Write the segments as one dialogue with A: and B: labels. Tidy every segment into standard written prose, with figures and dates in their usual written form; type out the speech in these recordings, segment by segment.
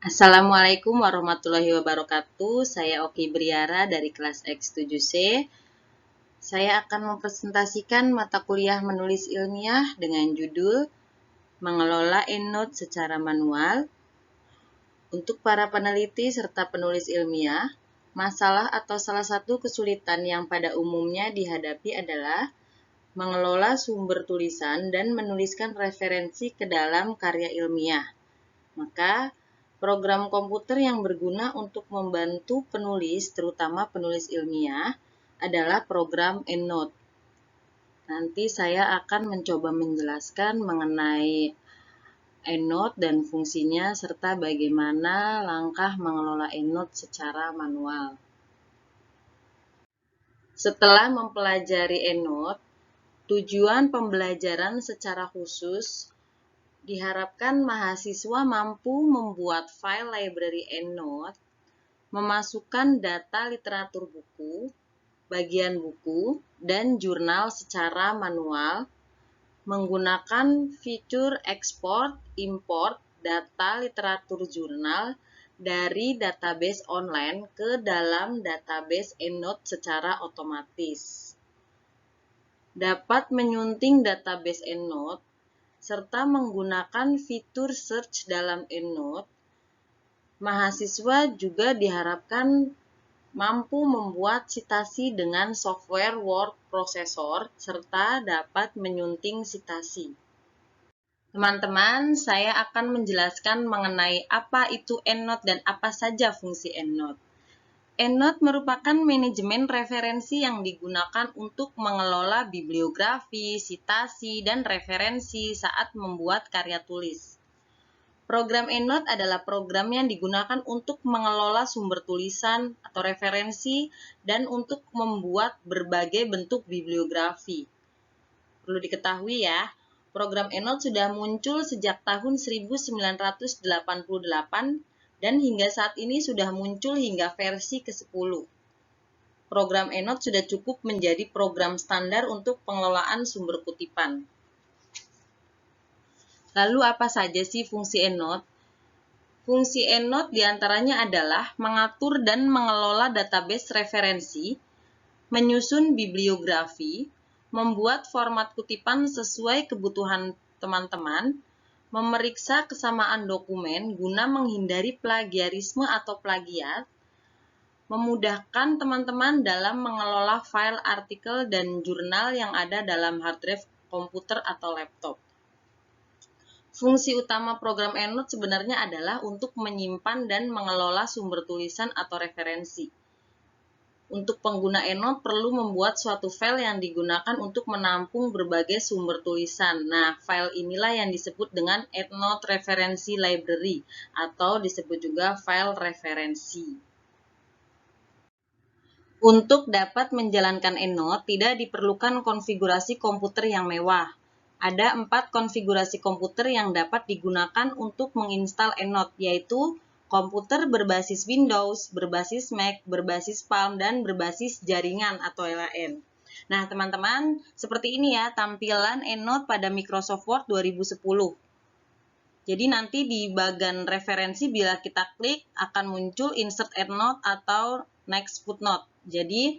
A: Assalamualaikum warahmatullahi wabarakatuh. Saya Oki Briara dari kelas X7C. Saya akan mempresentasikan mata kuliah menulis ilmiah dengan judul Mengelola EndNote secara manual. Untuk para peneliti serta penulis ilmiah, masalah atau salah satu kesulitan yang pada umumnya dihadapi adalah mengelola sumber tulisan dan menuliskan referensi ke dalam karya ilmiah. Maka, program komputer yang berguna untuk membantu penulis, terutama penulis ilmiah, adalah program EndNote. Nanti saya akan mencoba menjelaskan mengenai EndNote dan fungsinya, serta bagaimana langkah mengelola EndNote secara manual. Setelah mempelajari EndNote, tujuan pembelajaran secara khusus diharapkan mahasiswa mampu membuat file library EndNote, memasukkan data literatur buku, bagian buku, dan jurnal secara manual, menggunakan fitur ekspor/import data literatur jurnal dari database online ke dalam database EndNote secara otomatis. Dapat menyunting database EndNote, serta menggunakan fitur search dalam EndNote. Mahasiswa juga diharapkan mampu membuat citasi dengan software word processor serta dapat menyunting citasi. Teman-teman, saya akan menjelaskan mengenai apa itu EndNote dan apa saja fungsi EndNote. EndNote merupakan manajemen referensi yang digunakan untuk mengelola bibliografi, citasi, dan referensi saat membuat karya tulis. Program EndNote adalah program yang digunakan untuk mengelola sumber tulisan atau referensi dan untuk membuat berbagai bentuk bibliografi. Perlu diketahui ya, program EndNote sudah muncul sejak tahun 1988 dan hingga saat ini sudah muncul hingga versi ke-10. Program EndNote sudah cukup menjadi program standar untuk pengelolaan sumber kutipan. Lalu apa saja sih fungsi EndNote? Fungsi EndNote diantaranya adalah mengatur dan mengelola database referensi, menyusun bibliografi, membuat format kutipan sesuai kebutuhan teman-teman, memeriksa kesamaan dokumen guna menghindari plagiarisme atau plagiat, memudahkan teman-teman dalam mengelola file artikel dan jurnal yang ada dalam hard drive komputer atau laptop. Fungsi utama program EndNote sebenarnya adalah untuk menyimpan dan mengelola sumber tulisan atau referensi. Untuk pengguna EndNote perlu membuat suatu file yang digunakan untuk menampung berbagai sumber tulisan. Nah, file inilah yang disebut dengan EndNote Referensi Library atau disebut juga file referensi. Untuk dapat menjalankan EndNote, tidak diperlukan konfigurasi komputer yang mewah. Ada 4 konfigurasi komputer yang dapat digunakan untuk menginstal EndNote, yaitu komputer berbasis Windows, berbasis Mac, berbasis Palm, dan berbasis jaringan atau LAN. Nah, teman-teman, seperti ini ya tampilan EndNote pada Microsoft Word 2010. Jadi nanti di bagian referensi bila kita klik akan muncul Insert EndNote atau Next Footnote. Jadi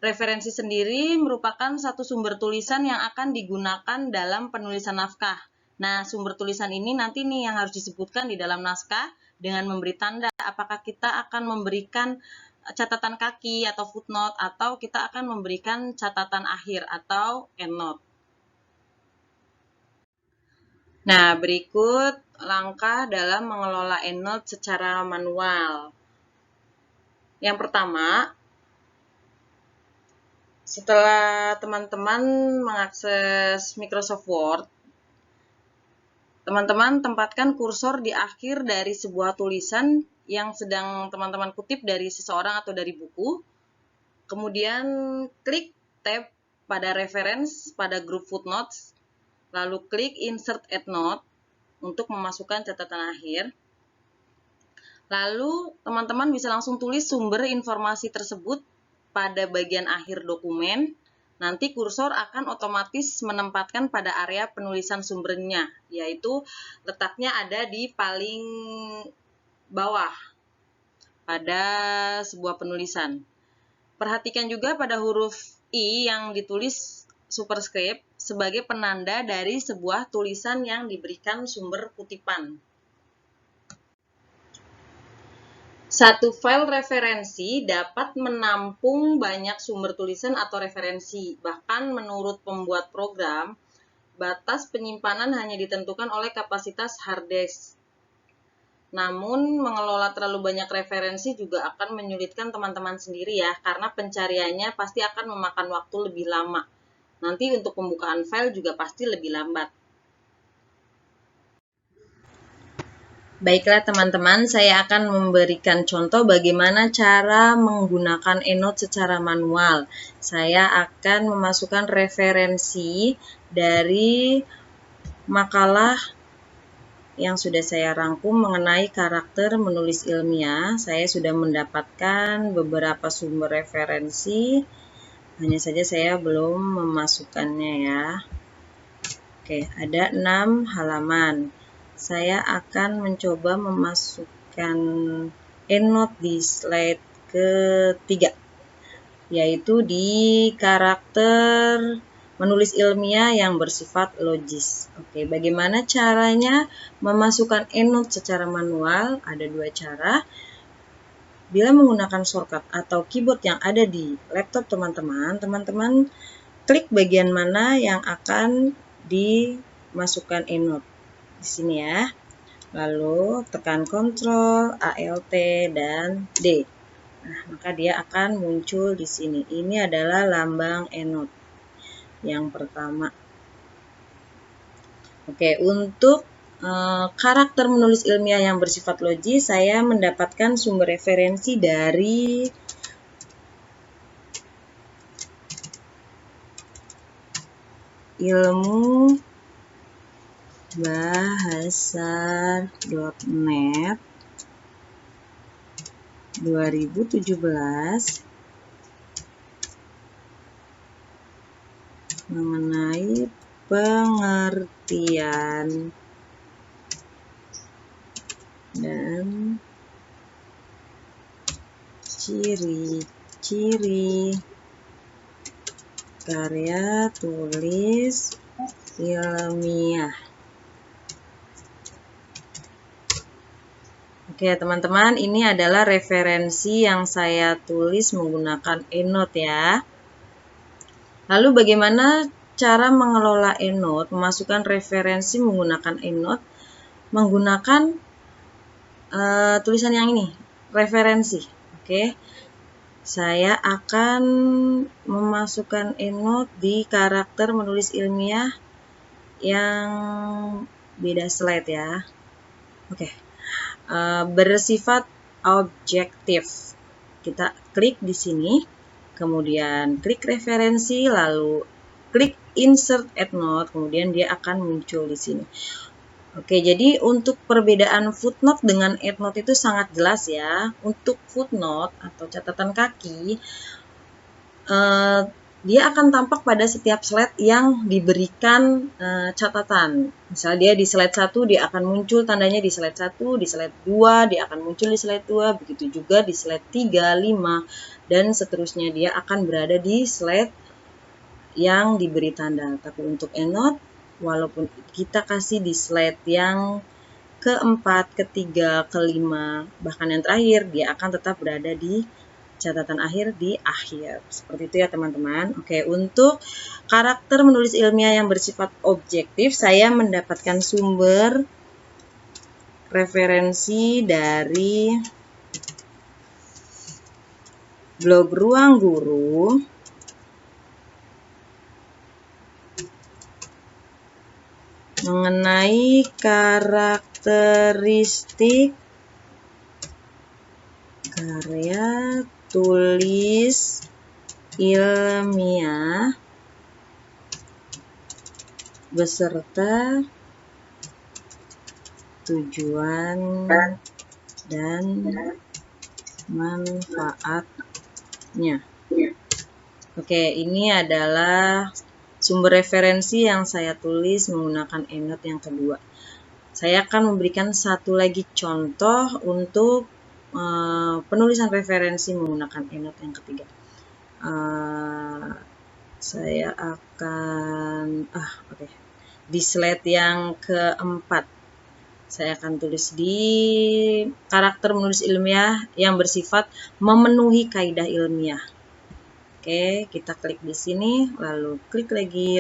A: referensi sendiri merupakan satu sumber tulisan yang akan digunakan dalam penulisan naskah. Nah, sumber tulisan ini nanti nih yang harus disebutkan di dalam naskah dengan memberi tanda apakah kita akan memberikan catatan kaki atau footnote atau kita akan memberikan catatan akhir atau endnote. Nah, berikut langkah dalam mengelola EndNote secara manual. Yang pertama, setelah teman-teman mengakses Microsoft Word, teman-teman tempatkan kursor di akhir dari sebuah tulisan yang sedang teman-teman kutip dari seseorang atau dari buku. Kemudian klik tab pada reference pada grup footnotes, lalu klik Insert EndNote untuk memasukkan catatan akhir. Lalu teman-teman bisa langsung tulis sumber informasi tersebut pada bagian akhir dokumen. Nanti kursor akan otomatis menempatkan pada area penulisan sumbernya, yaitu letaknya ada di paling bawah pada sebuah penulisan. Perhatikan juga pada huruf I yang ditulis superscript sebagai penanda dari sebuah tulisan yang diberikan sumber kutipan. Satu file referensi dapat menampung banyak sumber tulisan atau referensi. Bahkan menurut pembuat program, batas penyimpanan hanya ditentukan oleh kapasitas hard disk. Namun, mengelola terlalu banyak referensi juga akan menyulitkan teman-teman sendiri ya, karena pencariannya pasti akan memakan waktu lebih lama. Nanti untuk pembukaan file juga pasti lebih lambat. Baiklah teman-teman, saya akan memberikan contoh bagaimana cara menggunakan EndNote secara manual. Saya akan memasukkan referensi dari makalah yang sudah saya rangkum mengenai karakter menulis ilmiah. Saya sudah mendapatkan beberapa sumber referensi, hanya saja saya belum memasukkannya ya. Oke, ada 6 halaman. Saya akan mencoba memasukkan EndNote di slide ketiga, yaitu di karakter menulis ilmiah yang bersifat logis. Oke, bagaimana caranya memasukkan EndNote secara manual? Ada dua cara. Bila menggunakan shortcut atau keyboard yang ada di laptop teman-teman, teman-teman klik bagian mana yang akan dimasukkan EndNote. Di sini ya. Lalu tekan Ctrl, Alt, dan D. Nah, maka dia akan muncul di sini. Ini adalah lambang EndNote yang pertama. Oke, untuk karakter menulis ilmiah yang bersifat logis, saya mendapatkan sumber referensi dari ilmubahasa.net 2017 mengenai pengertian dan ciri-ciri karya tulis ilmiah. Oke teman-teman, ini adalah referensi yang saya tulis menggunakan EndNote ya. Lalu bagaimana cara mengelola EndNote, memasukkan referensi menggunakan EndNote, menggunakan tulisan yang ini, referensi. Oke, saya akan memasukkan EndNote di karakter menulis ilmiah yang beda slide ya. Oke, bersifat objektif. Kita klik di sini. Kemudian klik referensi, lalu klik insert EndNote, kemudian dia akan muncul di sini. Oke, jadi untuk perbedaan footnote dengan EndNote itu sangat jelas ya. Untuk footnote atau catatan kaki, dia akan tampak pada setiap slide yang diberikan catatan. Misalnya dia di slide 1 dia akan muncul tandanya di slide 1, di slide 2 dia akan muncul di slide 2, begitu juga di slide 3, 5, dan seterusnya dia akan berada di slide yang diberi tanda. Tapi untuk EndNote, walaupun kita kasih di slide yang keempat, ketiga, kelima, bahkan yang terakhir, dia akan tetap berada di catatan akhir di akhir. Seperti itu ya teman-teman. Oke, untuk karakter menulis ilmiah yang bersifat objektif, saya mendapatkan sumber referensi dari blog Ruang Guru mengenai karakteristik karya tulis ilmiah beserta tujuan dan manfaatnya. Oke, ini adalah sumber referensi yang saya tulis menggunakan EndNote yang kedua. Saya akan memberikan satu lagi contoh untuk penulisan referensi menggunakan EndNote yang ketiga. Saya akan di slide yang keempat. Saya akan tulis di karakter menulis ilmiah yang bersifat memenuhi kaidah ilmiah. Oke, kita klik di sini, lalu klik lagi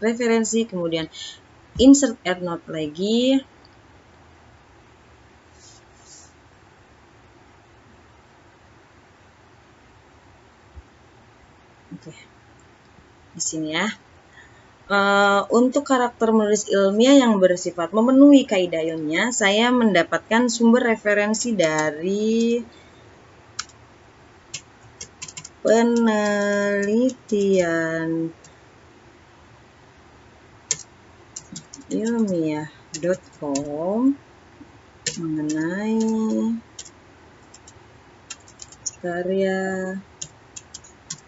A: referensi, kemudian insert EndNote lagi. Oke, di sini ya. Untuk karakter menulis ilmiah yang bersifat memenuhi kaidah ilmiah, saya mendapatkan sumber referensi dari penelitian ilmiah.com mengenai karya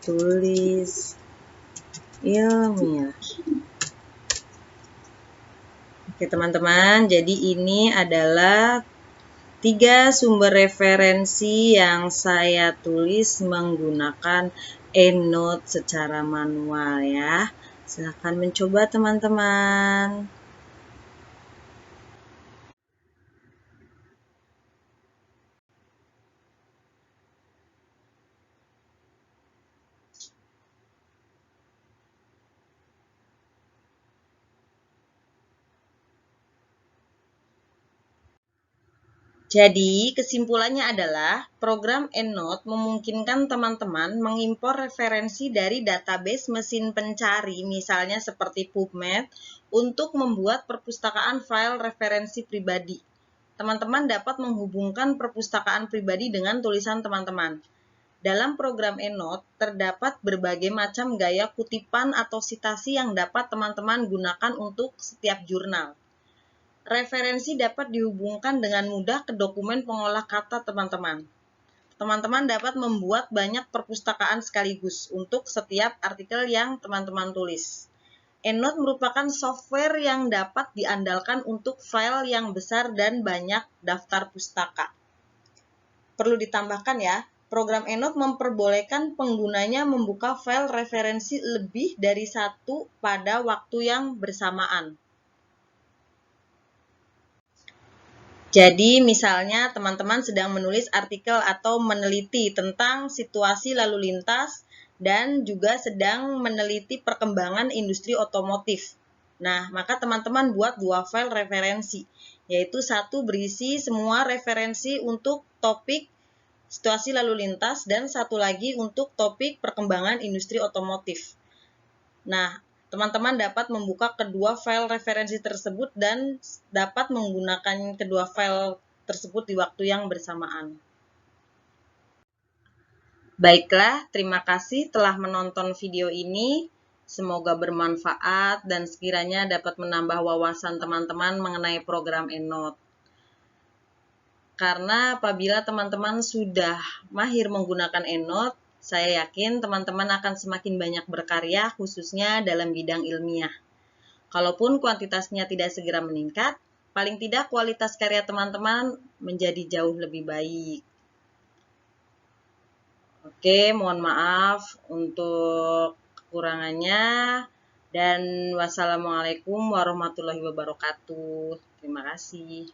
A: tulis ilmiah. Oke teman-teman, jadi ini adalah 3 sumber referensi yang saya tulis menggunakan EndNote secara manual ya. Silahkan mencoba teman-teman. Jadi, kesimpulannya adalah program EndNote memungkinkan teman-teman mengimpor referensi dari database mesin pencari, misalnya seperti PubMed, untuk membuat perpustakaan file referensi pribadi. Teman-teman dapat menghubungkan perpustakaan pribadi dengan tulisan teman-teman. Dalam program EndNote, terdapat berbagai macam gaya kutipan atau sitasi yang dapat teman-teman gunakan untuk setiap jurnal. Referensi dapat dihubungkan dengan mudah ke dokumen pengolah kata teman-teman. Teman-teman dapat membuat banyak perpustakaan sekaligus untuk setiap artikel yang teman-teman tulis. EndNote merupakan software yang dapat diandalkan untuk file yang besar dan banyak daftar pustaka. Perlu ditambahkan ya, program EndNote memperbolehkan penggunanya membuka file referensi lebih dari satu pada waktu yang bersamaan. Jadi misalnya teman-teman sedang menulis artikel atau meneliti tentang situasi lalu lintas dan juga sedang meneliti perkembangan industri otomotif. Nah, maka teman-teman buat 2 file referensi, yaitu satu berisi semua referensi untuk topik situasi lalu lintas dan satu lagi untuk topik perkembangan industri otomotif. Nah, teman-teman dapat membuka kedua file referensi tersebut dan dapat menggunakan kedua file tersebut di waktu yang bersamaan. Baiklah, terima kasih telah menonton video ini. Semoga bermanfaat dan sekiranya dapat menambah wawasan teman-teman mengenai program EndNote. Karena apabila teman-teman sudah mahir menggunakan EndNote, saya yakin teman-teman akan semakin banyak berkarya, khususnya dalam bidang ilmiah. Kalaupun kuantitasnya tidak segera meningkat, paling tidak kualitas karya teman-teman menjadi jauh lebih baik. Oke, mohon maaf untuk kekurangannya. Dan wassalamualaikum warahmatullahi wabarakatuh. Terima kasih.